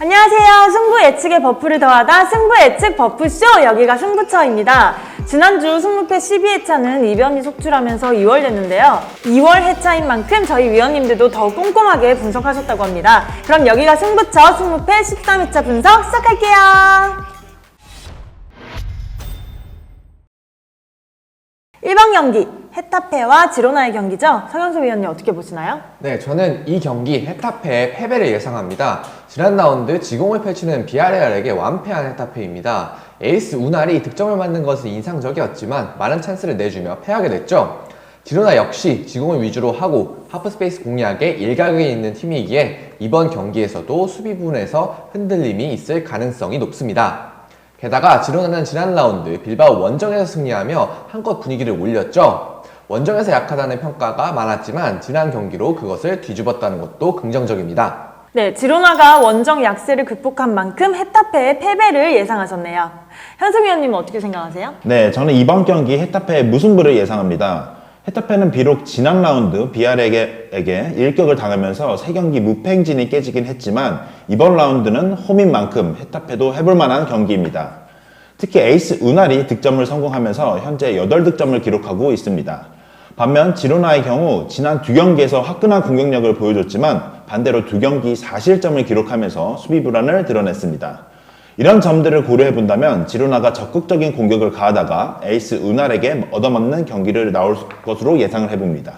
안녕하세요. 승부 예측의 버프를 더하다 승부 예측 버프쇼, 여기가 승부처입니다. 지난주 승무패 12회차는 이변이 속출하면서 2월 됐는데요. 2월 회차인 만큼 저희 위원님들도 더 꼼꼼하게 분석하셨다고 합니다. 그럼 여기가 승부처 승무패 13회차 분석 시작할게요. 1번 경기, 헤타페와 지로나의 경기죠? 서경수 위원님 어떻게 보시나요? 네, 저는 이 경기 헤타페의 패배를 예상합니다. 지난 라운드 지공을 펼치는 비아레알에게 완패한 헤타페입니다. 에이스 우날이 득점을 만든 것은 인상적이었지만 많은 찬스를 내주며 패하게 됐죠. 지로나 역시 지공을 위주로 하고 하프스페이스 공략에 일각에 있는 팀이기에 이번 경기에서도 수비 부분에서 흔들림이 있을 가능성이 높습니다. 게다가 지로나는 지난 라운드 빌바오 원정에서 승리하며 한껏 분위기를 올렸죠. 원정에서 약하다는 평가가 많았지만 지난 경기로 그것을 뒤집었다는 것도 긍정적입니다. 네, 지로나가 원정 약세를 극복한 만큼 헤타페의 패배를 예상하셨네요. 현승 위원님은 어떻게 생각하세요? 네, 저는 이번 경기 헤타페의 무승부를 예상합니다. 헤타페는 비록 지난 라운드 비아레에게 일격을 당하면서 3경기 무패 행진이 깨지긴 했지만 이번 라운드는 홈인 만큼 헤타페도 해볼 만한 경기입니다. 특히 에이스 우날이 득점을 성공하면서 현재 8득점을 기록하고 있습니다. 반면 지로나의 경우 지난 2경기에서 화끈한 공격력을 보여줬지만 반대로 2경기 4실점을 기록하면서 수비 불안을 드러냈습니다. 이런 점들을 고려해본다면 지로나가 적극적인 공격을 가하다가 에이스 우날에게 얻어맞는 경기를 나올 것으로 예상을 해봅니다.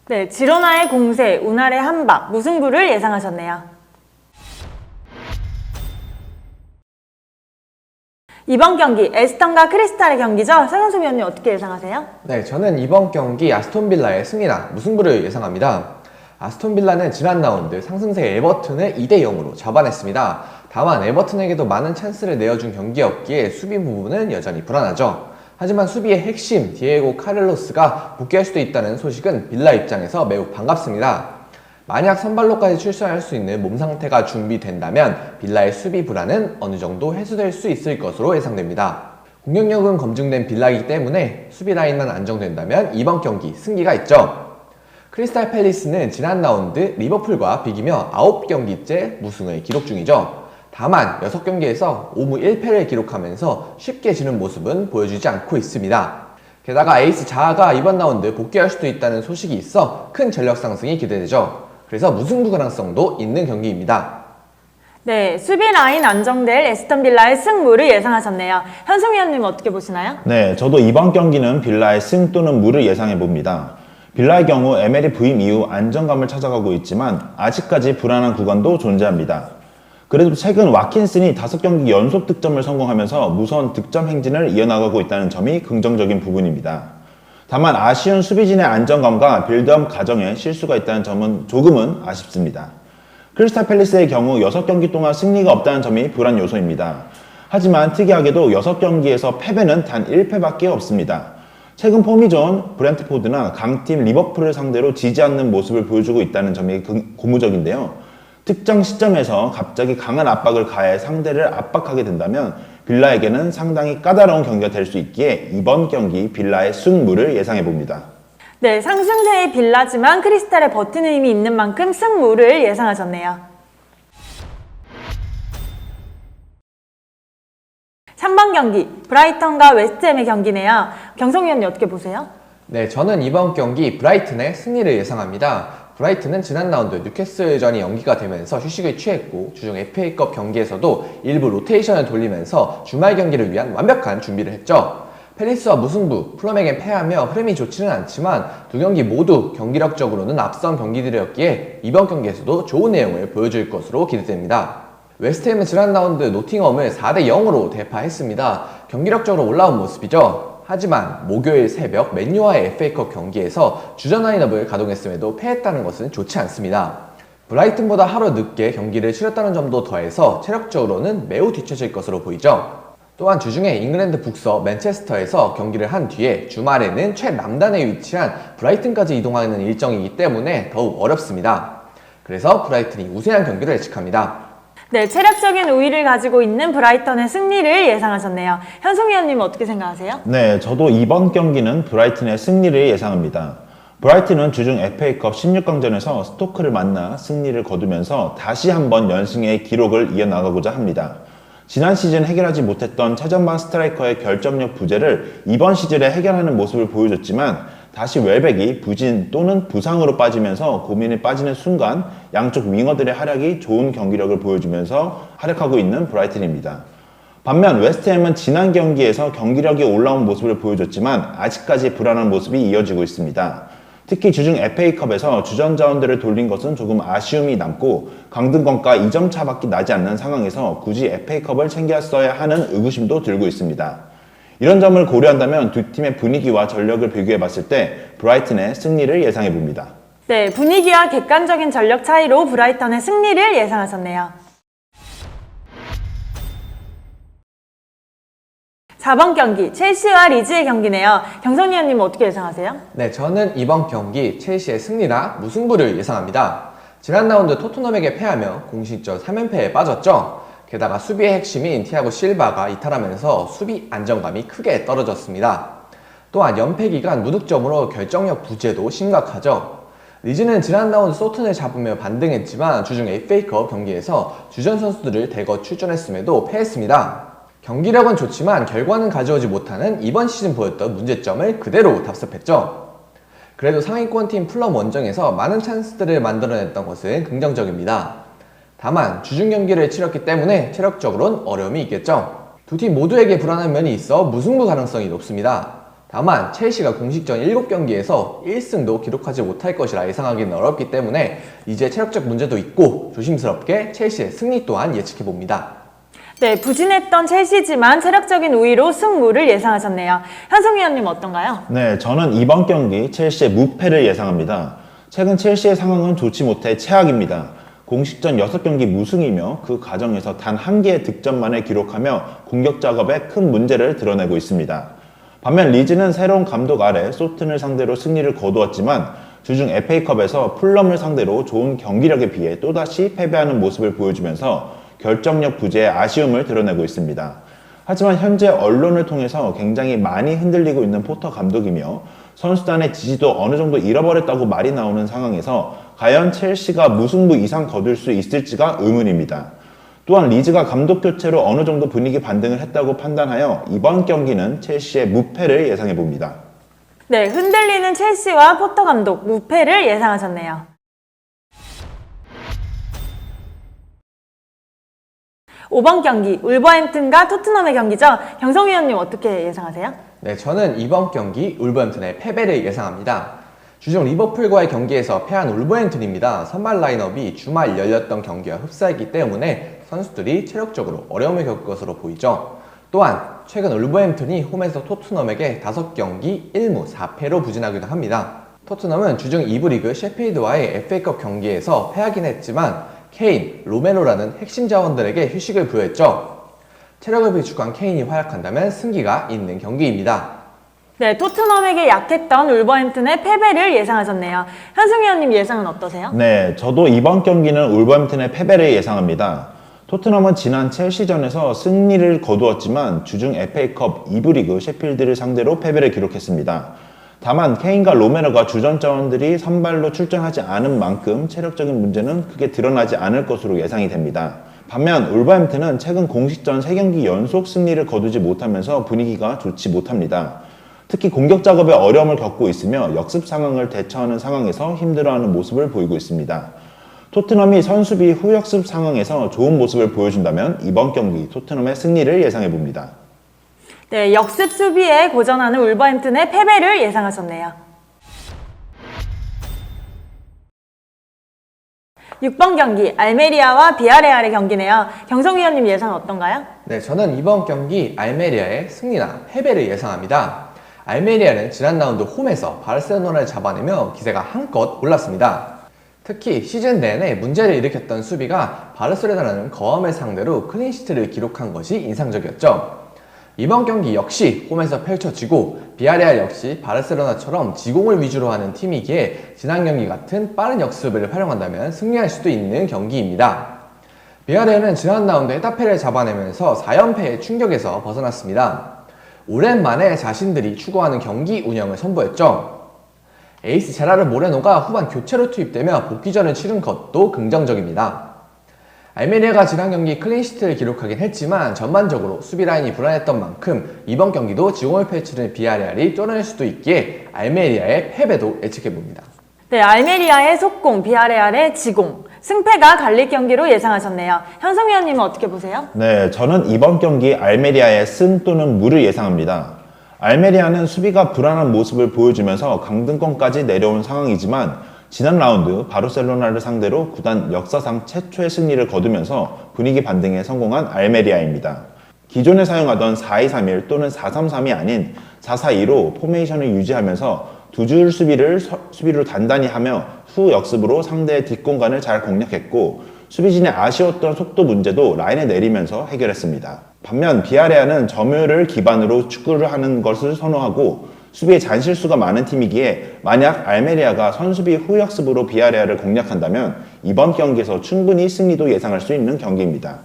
네, 지로나의 공세, 우날의 한박, 무승부를 예상하셨네요. 이번 경기, 에스턴과 크리스탈의 경기죠? 서경수 위원님 어떻게 예상하세요? 네, 저는 이번 경기 아스톤빌라의 승리나 무승부를 예상합니다. 아스톤빌라는 지난 라운드 상승세 에버튼을 2대0으로 잡아냈습니다. 다만 에버튼에게도 많은 찬스를 내어준 경기였기에 수비 부분은 여전히 불안하죠. 하지만 수비의 핵심 디에고 카를로스가 복귀할 수도 있다는 소식은 빌라 입장에서 매우 반갑습니다. 만약 선발로까지 출전할 수 있는 몸 상태가 준비된다면 빌라의 수비 불안은 어느 정도 해소될 수 있을 것으로 예상됩니다. 공격력은 검증된 빌라이기 때문에 수비 라인만 안정된다면 이번 경기 승기가 있죠. 크리스탈 팰리스는 지난 라운드 리버풀과 비기며 9경기째 무승을 기록 중이죠. 다만 6경기에서 5무 1패를 기록하면서 쉽게 지는 모습은 보여주지 않고 있습니다. 게다가 에이스 자아가 이번 라운드 복귀할 수도 있다는 소식이 있어 큰 전력 상승이 기대되죠. 그래서 무승부 가능성도 있는 경기입니다. 네, 수비 라인 안정될 에스턴 빌라의 승무를 예상하셨네요. 현승 위원님 어떻게 보시나요? 네, 저도 이번 경기는 빌라의 승 또는 무를 예상해봅니다. 빌라의 경우 에메리 부임 이후 안정감을 찾아가고 있지만 아직까지 불안한 구간도 존재합니다. 그래도 최근 와킨슨이 5경기 연속 득점을 성공하면서 무서운 득점 행진을 이어나가고 있다는 점이 긍정적인 부분입니다. 다만 아쉬운 수비진의 안정감과 빌드업 과정에 실수가 있다는 점은 조금은 아쉽습니다. 크리스탈 팰리스의 경우 6경기 동안 승리가 없다는 점이 불안 요소입니다. 하지만 특이하게도 6경기에서 패배는 단 1패밖에 없습니다. 최근 폼이 좋은 브렌트포드나 강팀 리버풀을 상대로 지지 않는 모습을 보여주고 있다는 점이 고무적인데요. 특정 시점에서 갑자기 강한 압박을 가해 상대를 압박하게 된다면 빌라에게는 상당히 까다로운 경기가 될 수 있기에 이번 경기 빌라의 승무를 예상해봅니다. 네, 상승세의 빌라지만 크리스탈에 버티는 힘이 있는 만큼 승무를 예상하셨네요. 3번 경기, 브라이턴과 웨스트햄의 경기네요. 경성 위원님 어떻게 보세요? 네, 저는 이번 경기 브라이튼의 승리를 예상합니다. 브라이튼은 지난 라운드 뉴캐슬전이 연기가 되면서 휴식을 취했고 주중 FA컵 경기에서도 일부 로테이션을 돌리면서 주말 경기를 위한 완벽한 준비를 했죠. 팰리스와 무승부, 플럼에겐 패하며 흐름이 좋지는 않지만 두 경기 모두 경기력적으로는 앞선 경기들이었기에 이번 경기에서도 좋은 내용을 보여줄 것으로 기대됩니다. 웨스트햄은 지난 라운드 노팅엄을 4대0으로 대파했습니다. 경기력적으로 올라온 모습이죠. 하지만 목요일 새벽 맨유와의 FA컵 경기에서 주전 라인업을 가동했음에도 패했다는 것은 좋지 않습니다. 브라이튼보다 하루 늦게 경기를 치렀다는 점도 더해서 체력적으로는 매우 뒤처질 것으로 보이죠. 또한 주중에 잉글랜드 북서 맨체스터에서 경기를 한 뒤에 주말에는 최남단에 위치한 브라이튼까지 이동하는 일정이기 때문에 더욱 어렵습니다. 그래서 브라이튼이 우세한 경기를 예측합니다. 네, 체력적인 우위를 가지고 있는 브라이턴의 승리를 예상하셨네요. 현승 위원님은 어떻게 생각하세요? 네, 저도 이번 경기는 브라이튼의 승리를 예상합니다. 브라이튼은 주중 FA컵 16강전에서 스토크를 만나 승리를 거두면서 다시 한번 연승의 기록을 이어나가고자 합니다. 지난 시즌 해결하지 못했던 최전방 스트라이커의 결정력 부재를 이번 시즌에 해결하는 모습을 보여줬지만 다시 웰백이 부진 또는 부상으로 빠지면서 고민에 빠지는 순간 양쪽 윙어들의 활약이 좋은 경기력을 보여주면서 활약하고 있는 브라이튼입니다. 반면 웨스트햄은 지난 경기에서 경기력이 올라온 모습을 보여줬지만 아직까지 불안한 모습이 이어지고 있습니다. 특히 주중 FA컵에서 주전 자원들을 돌린 것은 조금 아쉬움이 남고 강등권과 2점 차밖에 나지 않는 상황에서 굳이 FA컵을 챙겼어야 하는 의구심도 들고 있습니다. 이런 점을 고려한다면 두 팀의 분위기와 전력을 비교해 봤을 때 브라이튼의 승리를 예상해 봅니다. 네, 분위기와 객관적인 전력 차이로 브라이턴의 승리를 예상하셨네요. 4번 경기, 첼시와 리즈의 경기네요. 경선 위원님 어떻게 예상하세요? 네, 저는 이번 경기 첼시의 승리나 무승부를 예상합니다. 지난 라운드 토트넘에게 패하며 공식전 3연패에 빠졌죠. 게다가 수비의 핵심인 티아고 실바가 이탈하면서 수비 안정감이 크게 떨어졌습니다. 또한 연패 기간 무득점으로 결정력 부재도 심각하죠. 리즈는 지난 라운드 소튼을 잡으며 반등했지만 주중 FA컵 경기에서 주전 선수들을 대거 출전했음에도 패했습니다. 경기력은 좋지만 결과는 가져오지 못하는 이번 시즌 보였던 문제점을 그대로 답습했죠. 그래도 상위권팀 플럼 원정에서 많은 찬스들을 만들어냈던 것은 긍정적입니다. 다만 주중 경기를 치렀기 때문에 체력적으로는 어려움이 있겠죠. 두 팀 모두에게 불안한 면이 있어 무승부 가능성이 높습니다. 다만 첼시가 공식전 7경기에서 1승도 기록하지 못할 것이라 예상하기는 어렵기 때문에 이제 체력적 문제도 있고 조심스럽게 첼시의 승리 또한 예측해봅니다. 네, 부진했던 첼시지만 체력적인 우위로 승부를 예상하셨네요. 현성 위원님 어떤가요? 네, 저는 이번 경기 첼시의 무패를 예상합니다. 최근 첼시의 상황은 좋지 못해 최악입니다. 공식전 6경기 무승이며 그 과정에서 단 1개의 득점만을 기록하며 공격 작업에 큰 문제를 드러내고 있습니다. 반면 리즈는 새로운 감독 아래 소튼을 상대로 승리를 거두었지만 주중 FA컵에서 풀럼을 상대로 좋은 경기력에 비해 또다시 패배하는 모습을 보여주면서 결정력 부재의 아쉬움을 드러내고 있습니다. 하지만 현재 언론을 통해서 굉장히 많이 흔들리고 있는 포터 감독이며 선수단의 지지도 어느 정도 잃어버렸다고 말이 나오는 상황에서 과연 첼시가 무승부 이상 거둘 수 있을지가 의문입니다. 또한 리즈가 감독 교체로 어느 정도 분위기 반등을 했다고 판단하여 이번 경기는 첼시의 무패를 예상해 봅니다. 네, 흔들리는 첼시와 포터 감독 무패를 예상하셨네요. 5번 경기, 울버햄튼과 토트넘의 경기죠. 경성 위원님 어떻게 예상하세요? 네, 저는 이번 경기 울버햄튼의 패배를 예상합니다. 주중 리버풀과의 경기에서 패한 울버햄튼입니다. 선발 라인업이 주말 열렸던 경기와 흡사했기 때문에 선수들이 체력적으로 어려움을 겪을 것으로 보이죠. 또한 최근 울버햄튼이 홈에서 토트넘에게 5경기 1무 4패로 부진하기도 합니다. 토트넘은 주중 2부 리그 셰필드와의 FA컵 경기에서 패하긴 했지만 케인, 로메로라는 핵심 자원들에게 휴식을 부여했죠. 체력을 비축한 케인이 활약한다면 승기가 있는 경기입니다. 네, 토트넘에게 약했던 울버햄튼의 패배를 예상하셨네요. 현승 위원님 예상은 어떠세요? 네, 저도 이번 경기는 울버햄튼의 패배를 예상합니다. 토트넘은 지난 첼시전에서 승리를 거두었지만 주중 FA컵 2부 리그 셰필드를 상대로 패배를 기록했습니다. 다만 케인과 로메로가 주전 자원들이 선발로 출전하지 않은 만큼 체력적인 문제는 크게 드러나지 않을 것으로 예상이 됩니다. 반면 울버햄튼은 최근 공식전 3경기 연속 승리를 거두지 못하면서 분위기가 좋지 못합니다. 특히 공격 작업에 어려움을 겪고 있으며 역습 상황을 대처하는 상황에서 힘들어하는 모습을 보이고 있습니다. 토트넘이 선수비 후역습 상황에서 좋은 모습을 보여준다면 이번 경기 토트넘의 승리를 예상해 봅니다. 네, 역습 수비에 고전하는 울버햄튼의 패배를 예상하셨네요. 6번 경기, 알메리아와 비아레알의 경기네요. 경성 위원님 예상 어떤가요? 네, 저는 이번 경기 알메리아의 승리나 패배를 예상합니다. 알메리아는 지난 라운드 홈에서 바르셀로나를 잡아내며 기세가 한껏 올랐습니다. 특히 시즌 내내 문제를 일으켰던 수비가 바르셀로나라는 거함을 상대로 클린시트를 기록한 것이 인상적이었죠. 이번 경기 역시 홈에서 펼쳐지고 비아레알 역시 바르셀로나처럼 지공을 위주로 하는 팀이기에 지난 경기 같은 빠른 역습을 활용한다면 승리할 수도 있는 경기입니다. 비아레알은 지난 라운드 헤타페를 잡아내면서 4연패의 충격에서 벗어났습니다. 오랜만에 자신들이 추구하는 경기 운영을 선보였죠. 에이스 제라르 모레노가 후반 교체로 투입되며 복귀전을 치른 것도 긍정적입니다. 알메리아가 지난 경기 클린시트를 기록하긴 했지만 전반적으로 수비 라인이 불안했던 만큼 이번 경기도 지공을 펼치는 비아레알이 뚫어낼 수도 있기에 알메리아의 패배도 예측해봅니다. 네, 알메리아의 속공, 비아레알의 지공. 승패가 갈릴 경기로 예상하셨네요. 현성 위원님은 어떻게 보세요? 네, 저는 이번 경기 알메리아의 승 또는 무를 예상합니다. 알메리아는 수비가 불안한 모습을 보여주면서 강등권까지 내려온 상황이지만 지난 라운드 바르셀로나를 상대로 구단 역사상 최초의 승리를 거두면서 분위기 반등에 성공한 알메리아입니다. 기존에 사용하던 4-2-3-1 또는 4-3-3이 아닌 4-4-2로 포메이션을 유지하면서 두 줄 수비를 단단히 하며 후 역습으로 상대의 뒷공간을 잘 공략했고 수비진의 아쉬웠던 속도 문제도 라인에 내리면서 해결했습니다. 반면 비아레알은 점유율을 기반으로 축구를 하는 것을 선호하고 수비에 잔실수가 많은 팀이기에 만약 알메리아가 선수비 후 역습으로 비아레알을 공략한다면 이번 경기에서 충분히 승리도 예상할 수 있는 경기입니다.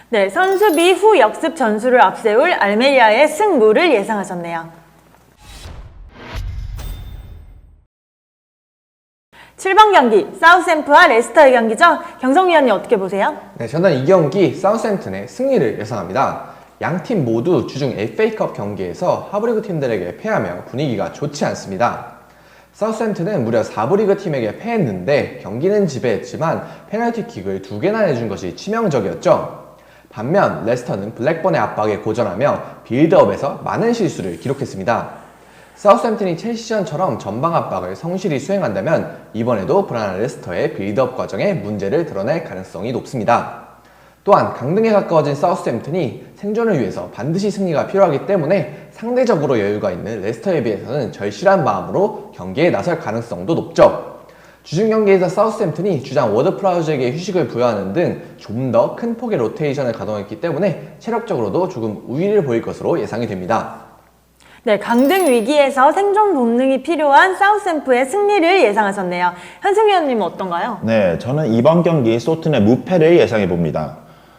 네, 선수비 후 역습 전술을 앞세울 알메리아의 승무를 예상하셨네요. 7번 경기, 사우샘프와 레스터의 경기죠? 경성 위원님 어떻게 보세요? 네, 저는 이 경기 사우샘프턴의 승리를 예상합니다. 양팀 모두 주중 FA컵 경기에서 하브리그 팀들에게 패하며 분위기가 좋지 않습니다. 사우샘프턴은 무려 4부 리그 팀에게 패했는데 경기는 지배했지만 페널티킥을 2개나 내준 것이 치명적이었죠. 반면 레스터는 블랙번의 압박에 고전하며 빌드업에서 많은 실수를 기록했습니다. 사우샘프턴이 첼시전처럼 전방 압박을 성실히 수행한다면 이번에도 불안한 레스터의 빌드업 과정에 문제를 드러낼 가능성이 높습니다. 또한 강등에 가까워진 사우샘프턴이 생존을 위해서 반드시 승리가 필요하기 때문에 상대적으로 여유가 있는 레스터에 비해서는 절실한 마음으로 경기에 나설 가능성도 높죠. 주중 경기에서 사우샘프턴이 주장 워드 프라우즈에게 휴식을 부여하는 등 좀 더 큰 폭의 로테이션을 가동했기 때문에 체력적으로도 조금 우위를 보일 것으로 예상이 됩니다. 네, 강등 위기에서 생존 본능이 필요한 사우샘프의 승리를 예상하셨네요. 현승 위원님은 어떤가요? 네, 저는 이번 경기 소튼의 무패를 예상해봅니다.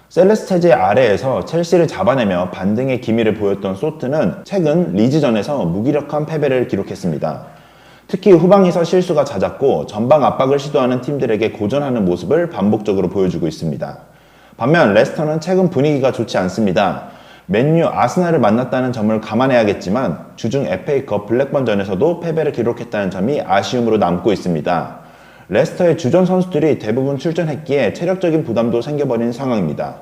셀레스테제 아래에서 첼시를 잡아내며 반등의 기미를 보였던 소튼은 최근 리즈전에서 무기력한 패배를 기록했습니다. 특히 후방에서 실수가 잦았고 전방 압박을 시도하는 팀들에게 고전하는 모습을 반복적으로 보여주고 있습니다. 반면 레스터는 최근 분위기가 좋지 않습니다. 맨유, 아스날을 만났다는 점을 감안해야겠지만 주중 FA컵 블랙번전에서도 패배를 기록했다는 점이 아쉬움으로 남고 있습니다. 레스터의 주전 선수들이 대부분 출전했기에 체력적인 부담도 생겨버린 상황입니다.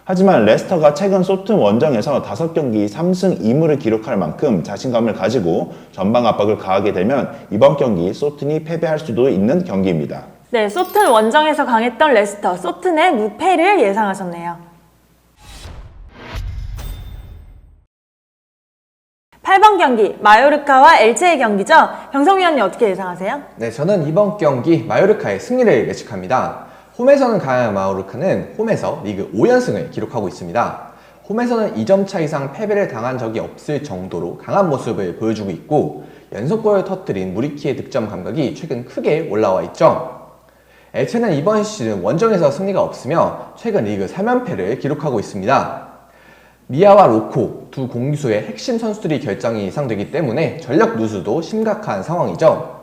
하지만 레스터가 최근 소튼 원정에서 5경기 3승 2무를 기록할 만큼 자신감을 가지고 전방 압박을 가하게 되면 이번 경기 소튼이 패배할 수도 있는 경기입니다. 네, 소튼 원정에서 강했던 레스터, 소튼의 무패를 예상하셨네요. 8번 경기, 마요르카와 엘체의 경기죠? 경성 위원님 어떻게 예상하세요? 네, 저는 이번 경기 마요르카의 승리를 예측합니다. 홈에서는 강한 마요르카는 홈에서 리그 5연승을 기록하고 있습니다. 홈에서는 2점 차 이상 패배를 당한 적이 없을 정도로 강한 모습을 보여주고 있고 연속골을 터뜨린 무리키의 득점 감각이 최근 크게 올라와 있죠. 엘체는 이번 시즌 원정에서 승리가 없으며 최근 리그 3연패를 기록하고 있습니다. 미아와 로코 두 공격수의 핵심 선수들이 결정이 예상되기 때문에 전력 누수도 심각한 상황이죠.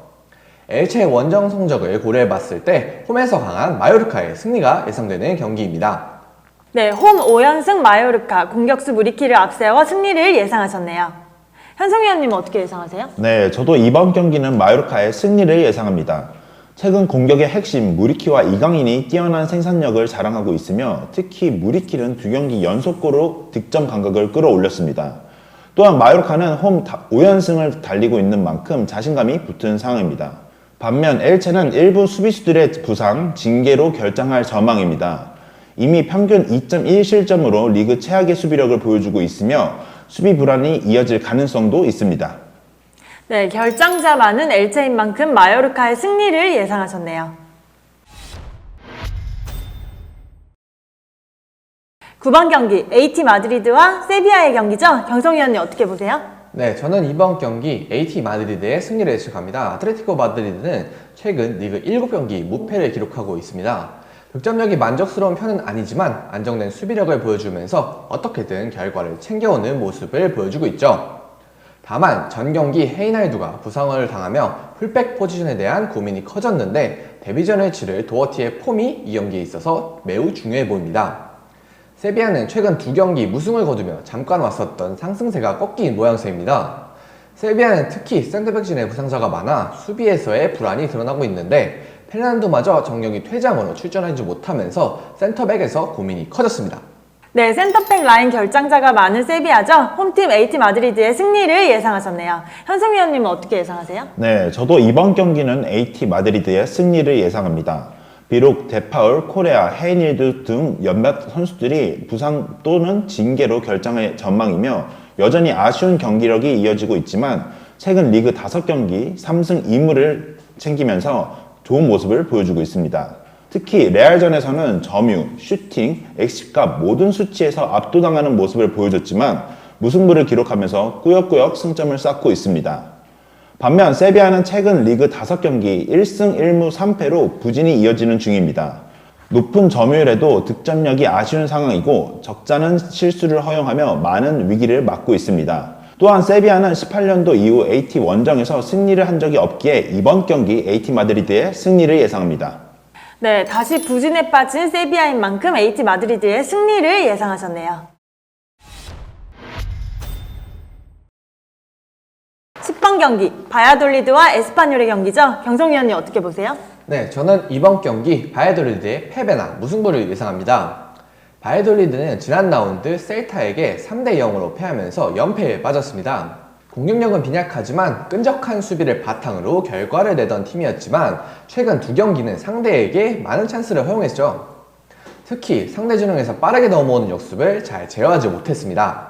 엘체의 원정 성적을 고려해봤을 때 홈에서 강한 마요르카의 승리가 예상되는 경기입니다. 네, 홈 5연승 마요르카, 공격수 무리키를 앞세워 승리를 예상하셨네요. 현성 위원님은 어떻게 예상하세요? 네, 저도 이번 경기는 마요르카의 승리를 예상합니다. 최근 공격의 핵심 무리키와 이강인이 뛰어난 생산력을 자랑하고 있으며 특히 무리키는 2경기 연속골로 득점 감각을 끌어올렸습니다. 또한 마요르카는 홈 5연승을 달리고 있는 만큼 자신감이 붙은 상황입니다. 반면 엘체는 일부 수비수들의 부상, 징계로 결장할 전망입니다. 이미 평균 2.1 실점으로 리그 최악의 수비력을 보여주고 있으며 수비 불안이 이어질 가능성도 있습니다. 네, 결장자 많은 엘체인 만큼 마요르카의 승리를 예상하셨네요. 9번 경기, AT 마드리드와 세비야의 경기죠? 경성 위원님 어떻게 보세요? 네, 저는 이번 경기 AT 마드리드의 승리를 예측합니다. 아틀레티코 마드리드는 최근 리그 7경기 무패를 기록하고 있습니다. 득점력이 만족스러운 편은 아니지만 안정된 수비력을 보여주면서 어떻게든 결과를 챙겨오는 모습을 보여주고 있죠. 다만 전 경기 헤이나이두가 부상을 당하며 풀백 포지션에 대한 고민이 커졌는데 데뷔전을 치를 도어티의 폼이 이 경기에 있어서 매우 중요해 보입니다. 세비야는 최근 2경기 무승을 거두며 잠깐 왔었던 상승세가 꺾인 모양새입니다. 세비야는 특히 센터백진의 부상자가 많아 수비에서의 불안이 드러나고 있는데 페르난도마저 정경기 퇴장으로 출전하지 못하면서 센터백에서 고민이 커졌습니다. 네, 센터백 라인 결장자가 많은 세비야죠. 홈팀 AT 마드리드의 승리를 예상하셨네요. 현승 위원님은 어떻게 예상하세요? 네, 저도 이번 경기는 AT 마드리드의 승리를 예상합니다. 비록 데파울, 코레아, 헤이닐드 등 몇몇 선수들이 부상 또는 징계로 결장할 전망이며 여전히 아쉬운 경기력이 이어지고 있지만 최근 리그 5경기 3승 2무를 챙기면서 좋은 모습을 보여주고 있습니다. 특히 레알전에서는 점유, 슈팅, 엑스값 모든 수치에서 압도당하는 모습을 보여줬지만 무승부를 기록하면서 꾸역꾸역 승점을 쌓고 있습니다. 반면 세비야는 최근 리그 5경기 1승 1무 3패로 부진이 이어지는 중입니다. 높은 점유율에도 득점력이 아쉬운 상황이고 적잖은 실수를 허용하며 많은 위기를 맞고 있습니다. 또한 세비야는 18년도 이후 AT 원정에서 승리를 한 적이 없기에 이번 경기 AT 마드리드의 승리를 예상합니다. 네, 다시 부진에 빠진 세비야인 만큼 AT 마드리드의 승리를 예상하셨네요. 10번 경기, 바야돌리드와 에스파뇰의 경기죠. 경성 위원님 어떻게 보세요? 네, 저는 이번 경기 바이돌리드의 패배나 무승부를 예상합니다. 바이돌리드는 지난 라운드 셀타에게 3대 0으로 패하면서 연패에 빠졌습니다. 공격력은 빈약하지만 끈적한 수비를 바탕으로 결과를 내던 팀이었지만 최근 2경기는 상대에게 많은 찬스를 허용했죠. 특히 상대 진영에서 빠르게 넘어오는 역습을 잘 제어하지 못했습니다.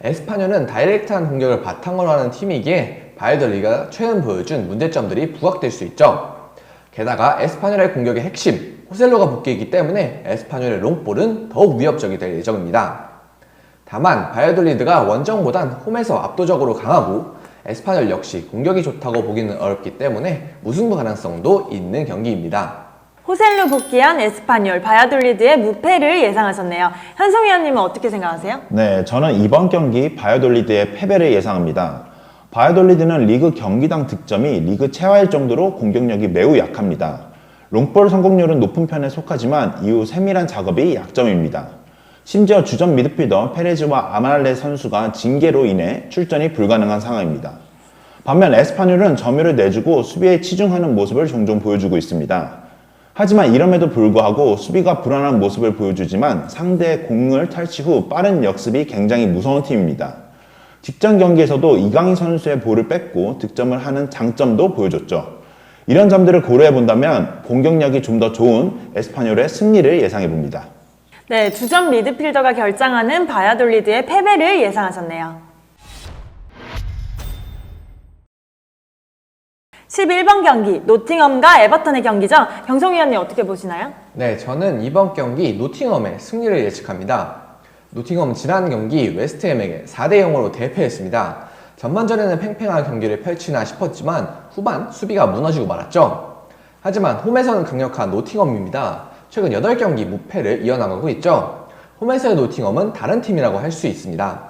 에스파뇰은 다이렉트한 공격을 바탕으로 하는 팀이기에 바이돌리가 최근 보여준 문제점들이 부각될 수 있죠. 게다가 에스파뇰의 공격의 핵심 호셀로가 복귀했기 때문에 에스파뇰의 롱볼은 더욱 위협적이 될 예정입니다. 다만 바이돌리드가 원정보단 홈에서 압도적으로 강하고 에스파뇰 역시 공격이 좋다고 보기는 어렵기 때문에 무승부 가능성도 있는 경기입니다. 호셀루 복귀한 에스파뇰, 바야돌리드의 무패를 예상하셨네요. 현성 위원님은 어떻게 생각하세요? 네, 저는 이번 경기 바이돌리드의 패배를 예상합니다. 바이돌리드는 리그 경기당 득점이 리그 최하일 정도로 공격력이 매우 약합니다. 롱볼 성공률은 높은 편에 속하지만 이후 세밀한 작업이 약점입니다. 심지어 주전 미드필더 페레즈와 아말레 선수가 징계로 인해 출전이 불가능한 상황입니다. 반면 에스파뇰은 점유를 내주고 수비에 치중하는 모습을 종종 보여주고 있습니다. 하지만 이럼에도 불구하고 수비가 불안한 모습을 보여주지만 상대의 공을 탈취 후 빠른 역습이 굉장히 무서운 팀입니다. 직전 경기에서도 이강인 선수의 볼을 뺏고 득점을 하는 장점도 보여줬죠. 이런 점들을 고려해본다면 공격력이 좀 더 좋은 에스파뇰의 승리를 예상해봅니다. 네, 주전 미드필더가 결장하는 바야돌리드의 패배를 예상하셨네요. 11번 경기, 노팅엄과 에버턴의 경기죠. 경성 위원님 어떻게 보시나요? 네, 저는 이번 경기 노팅엄의 승리를 예측합니다. 노팅엄은 지난 경기 웨스트햄에게 4대 0으로 대패했습니다. 전반전에는 팽팽한 경기를 펼치나 싶었지만 후반 수비가 무너지고 말았죠. 하지만 홈에서는 강력한 노팅엄입니다. 최근 8경기 무패를 이어나가고 있죠. 홈에서의 노팅엄은 다른 팀이라고 할 수 있습니다.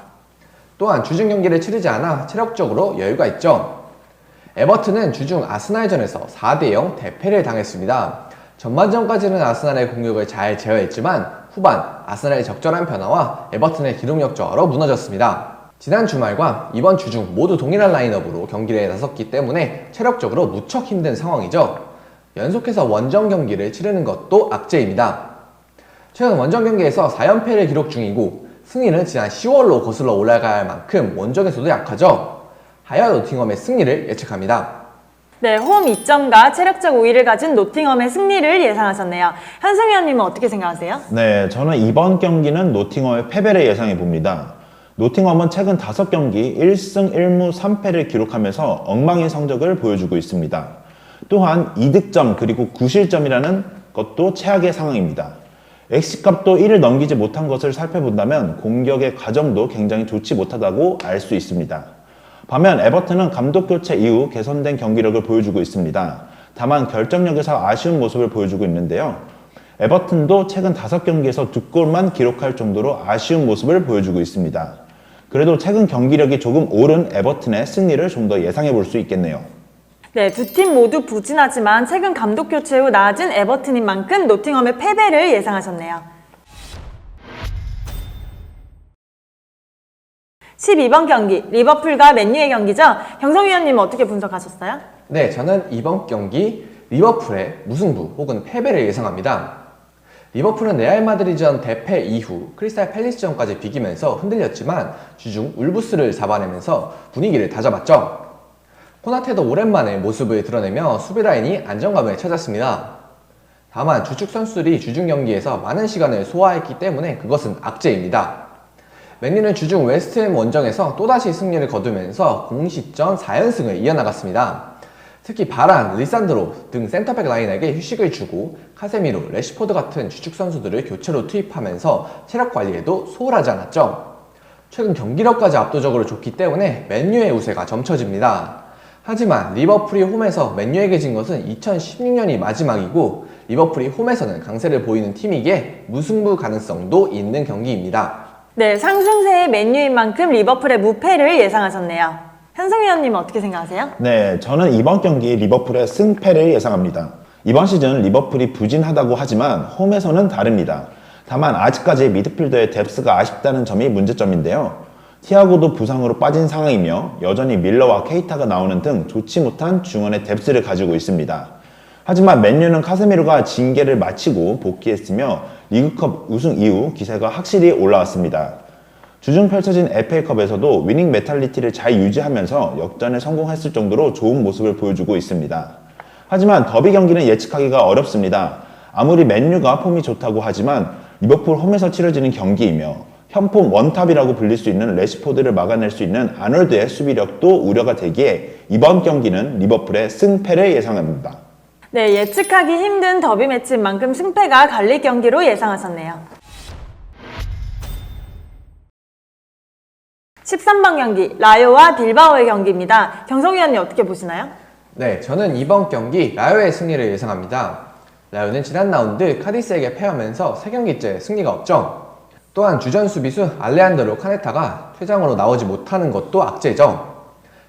또한 주중 경기를 치르지 않아 체력적으로 여유가 있죠. 에버튼은 주중 아스날전에서 4대 0 대패를 당했습니다. 전반전까지는 아스날의 공격을 잘 제어했지만 후반 아스날의 적절한 변화와 에버튼의 기동력 저하로 무너졌습니다. 지난 주말과 이번 주중 모두 동일한 라인업으로 경기에 나섰기 때문에 체력적으로 무척 힘든 상황이죠. 연속해서 원정 경기를 치르는 것도 악재입니다. 최근 원정 경기에서 4연패를 기록 중이고 승리는 지난 10월로 거슬러 올라가야 할 만큼 원정에서도 약하죠. 하여 노팅엄의 승리를 예측합니다. 네, 홈 2점과 체력적 우위를 가진 노팅엄의 승리를 예상하셨네요. 현승 위원님은 어떻게 생각하세요? 네, 저는 이번 경기는 노팅엄의 패배를 예상해봅니다. 노팅엄은 최근 5경기 1승 1무 3패를 기록하면서 엉망인 성적을 보여주고 있습니다. 또한 2득점 그리고 9실점이라는 것도 최악의 상황입니다. X값도 1을 넘기지 못한 것을 살펴본다면 공격의 과정도 굉장히 좋지 못하다고 알 수 있습니다. 반면 에버튼은 감독 교체 이후 개선된 경기력을 보여주고 있습니다. 다만 결정력에서 아쉬운 모습을 보여주고 있는데요. 에버튼도 최근 5경기에서 2골만 기록할 정도로 아쉬운 모습을 보여주고 있습니다. 그래도 최근 경기력이 조금 오른 에버튼의 승리를 좀 더 예상해 볼 수 있겠네요. 네, 두 팀 모두 부진하지만 최근 감독 교체 후 나아진 에버튼인 만큼 노팅엄의 패배를 예상하셨네요. 12번 경기, 리버풀과 맨유의 경기죠? 경성 위원님 어떻게 분석하셨어요? 네, 저는 이번 경기 리버풀의 무승부 혹은 패배를 예상합니다. 리버풀은 레알 마드리드전 대패 이후 크리스탈 팰리스전까지 비기면서 흔들렸지만 주중 울브스를 잡아내면서 분위기를 다잡았죠. 코나테도 오랜만에 모습을 드러내며 수비 라인이 안정감을 찾았습니다. 다만 주축 선수들이 주중 경기에서 많은 시간을 소화했기 때문에 그것은 악재입니다. 맨유는 주중 웨스트햄 원정에서 또다시 승리를 거두면서 공식전 4연승을 이어나갔습니다. 특히 바란, 리산드로 등 센터백 라인에게 휴식을 주고 카세미로, 레시포드 같은 주축 선수들을 교체로 투입하면서 체력 관리에도 소홀하지 않았죠. 최근 경기력까지 압도적으로 좋기 때문에 맨유의 우세가 점쳐집니다. 하지만 리버풀이 홈에서 맨유에게 진 것은 2016년이 마지막이고 리버풀이 홈에서는 강세를 보이는 팀이기에 무승부 가능성도 있는 경기입니다. 네, 상승세의 맨유인 만큼 리버풀의 무패를 예상하셨네요. 현성 위원님 어떻게 생각하세요? 네, 저는 이번 경기 리버풀의 승패를 예상합니다. 이번 시즌 리버풀이 부진하다고 하지만 홈에서는 다릅니다. 다만 아직까지 미드필더의 뎁스가 아쉽다는 점이 문제점인데요. 티아고도 부상으로 빠진 상황이며 여전히 밀러와 케이타가 나오는 등 좋지 못한 중원의 뎁스를 가지고 있습니다. 하지만 맨유는 카세미로가 징계를 마치고 복귀했으며 리그컵 우승 이후 기세가 확실히 올라왔습니다. 주중 펼쳐진 FA컵에서도 위닝 메탈리티를 잘 유지하면서 역전에 성공했을 정도로 좋은 모습을 보여주고 있습니다. 하지만 더비 경기는 예측하기가 어렵습니다. 아무리 맨유가 폼이 좋다고 하지만 리버풀 홈에서 치러지는 경기이며 현폼 원탑이라고 불릴 수 있는 레시포드를 막아낼 수 있는 아놀드의 수비력도 우려가 되기에 이번 경기는 리버풀의 승패를 예상합니다. 네, 예측하기 힘든 더비 매치인 만큼 승패가 갈릴 경기로 예상하셨네요. 13번 경기, 라요와 빌바오의 경기입니다. 경성 위원님 어떻게 보시나요? 네, 저는 이번 경기 라요의 승리를 예상합니다. 라요는 지난 라운드 카디스에게 패하면서 3경기째 승리가 없죠. 또한 주전 수비수 알레한드로 카네타가 퇴장으로 나오지 못하는 것도 악재죠.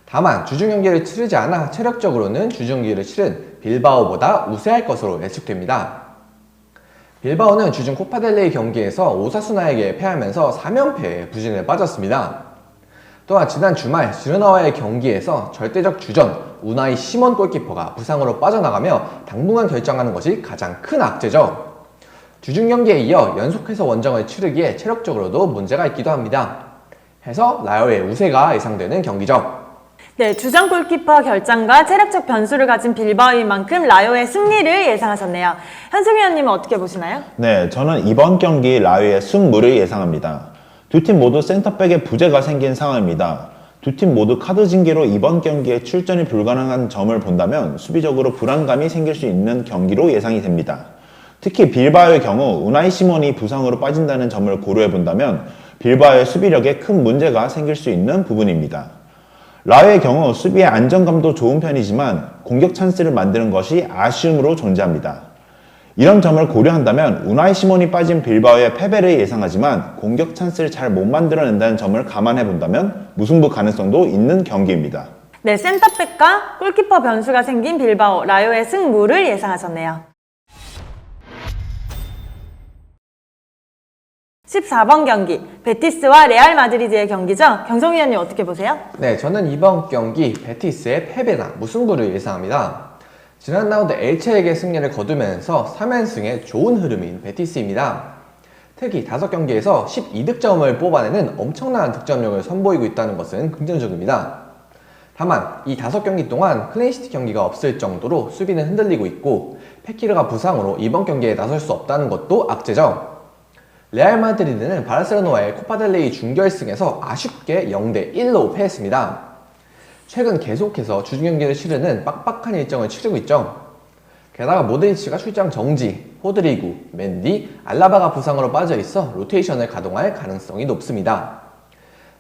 다만 주중 경기를 치르지 않아 체력적으로는 주중 경기를 치른 빌바오보다 우세할 것으로 예측됩니다. 빌바오는 주중 코파델레이 경기에서 오사수나에게 패하면서 3연패에 부진에 빠졌습니다. 또한 지난 주말 지르나와의 경기에서 절대적 주전 우나이 시몬 골키퍼가 부상으로 빠져나가며 당분간 결정하는 것이 가장 큰 악재죠. 주중 경기에 이어 연속해서 원정을 치르기에 체력적으로도 문제가 있기도 합니다. 해서 라요의 우세가 예상되는 경기죠. 네, 주전 골키퍼 결장과 체력적 변수를 가진 빌바오인 만큼 라요의 승리를 예상하셨네요. 현승 위원님은 어떻게 보시나요? 네, 저는 이번 경기 라요의 승무를 예상합니다. 두 팀 모두 센터백에 부재가 생긴 상황입니다. 두 팀 모두 카드 징계로 이번 경기에 출전이 불가능한 점을 본다면 수비적으로 불안감이 생길 수 있는 경기로 예상이 됩니다. 특히 빌바오의 경우 우나이 시몬이 부상으로 빠진다는 점을 고려해 본다면 빌바오의 수비력에 큰 문제가 생길 수 있는 부분입니다. 라요의 경우 수비의 안정감도 좋은 편이지만 공격 찬스를 만드는 것이 아쉬움으로 존재합니다. 이런 점을 고려한다면 우나이 시몬이 빠진 빌바오의 패배를 예상하지만 공격 찬스를 잘 못 만들어낸다는 점을 감안해 본다면 무승부 가능성도 있는 경기입니다. 네, 센터백과 골키퍼 변수가 생긴 빌바오, 라요의 승무를 예상하셨네요. 14번 경기, 베티스와 레알 마드리드의 경기죠? 경성 위원님 어떻게 보세요? 네, 저는 이번 경기 베티스의 패배나 무승부를 예상합니다. 지난 라운드 엘체에게 승리를 거두면서 3연승의 좋은 흐름인 베티스입니다. 특히 5경기에서 12득점을 뽑아내는 엄청난 득점력을 선보이고 있다는 것은 긍정적입니다. 다만 이 5경기 동안 클린시트 경기가 없을 정도로 수비는 흔들리고 있고 페키르가 부상으로 이번 경기에 나설 수 없다는 것도 악재죠. 레알 마드리드는 바르셀로나와의 코파델레이 준결승에서 아쉽게 0대1로 패했습니다. 최근 계속해서 주중 경기를 치르는 빡빡한 일정을 치르고 있죠. 게다가 모드리치가 출장 정지, 호드리구, 맨디, 알라바가 부상으로 빠져있어 로테이션을 가동할 가능성이 높습니다.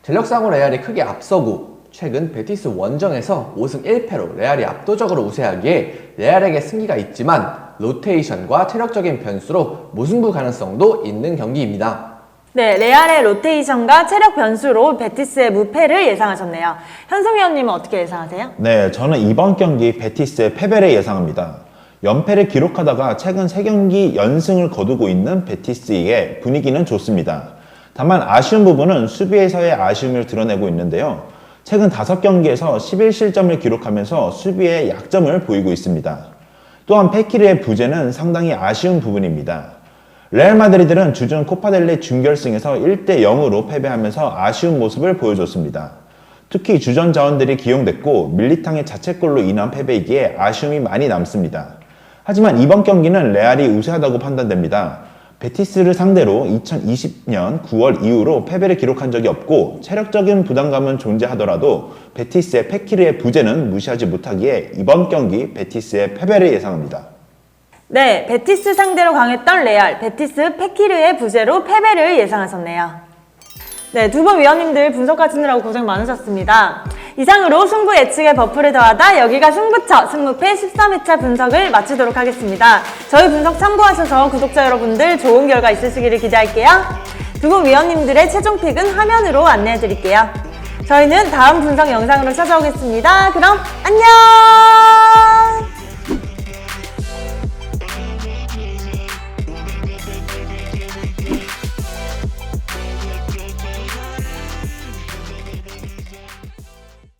전력상으로 레알이 크게 앞서고 최근 베티스 원정에서 5승 1패로 레알이 압도적으로 우세하기에 레알에게 승기가 있지만 로테이션과 체력적인 변수로 무승부 가능성도 있는 경기입니다. 네, 레알의 로테이션과 체력 변수로 베티스의 무패를 예상하셨네요. 현승 위원님은 어떻게 예상하세요? 네, 저는 이번 경기 베티스의 패배를 예상합니다. 연패를 기록하다가 최근 3경기 연승을 거두고 있는 베티스의 분위기는 좋습니다. 다만 아쉬운 부분은 수비에서의 아쉬움을 드러내고 있는데요. 최근 5경기에서 11실점을 기록하면서 수비에 약점을 보이고 있습니다. 또한 페키르의 부재는 상당히 아쉬운 부분입니다. 레알 마드리드는 주중 코파델리 준결승에서 1대0으로 패배하면서 아쉬운 모습을 보여줬습니다. 특히 주전 자원들이 기용됐고 밀리탕의 자책골로 인한 패배이기에 아쉬움이 많이 남습니다. 하지만 이번 경기는 레알이 우세하다고 판단됩니다. 베티스를 상대로 2020년 9월 이후로 패배를 기록한 적이 없고 체력적인 부담감은 존재하더라도 베티스의 페키르의 부재는 무시하지 못하기에 이번 경기 베티스의 패배를 예상합니다. 네, 베티스 상대로 강했던 레알, 베티스 페키르의 부재로 패배를 예상하셨네요. 네, 두 분 위원님들 분석하시느라고 고생 많으셨습니다. 이상으로 승부 예측에 버프를 더하다 여기가 승부처, 승무패 13회차 분석을 마치도록 하겠습니다. 저희 분석 참고하셔서 구독자 여러분들 좋은 결과 있으시기를 기대할게요. 두 분 위원님들의 최종 픽은 화면으로 안내해드릴게요. 저희는 다음 분석 영상으로 찾아오겠습니다. 그럼 안녕!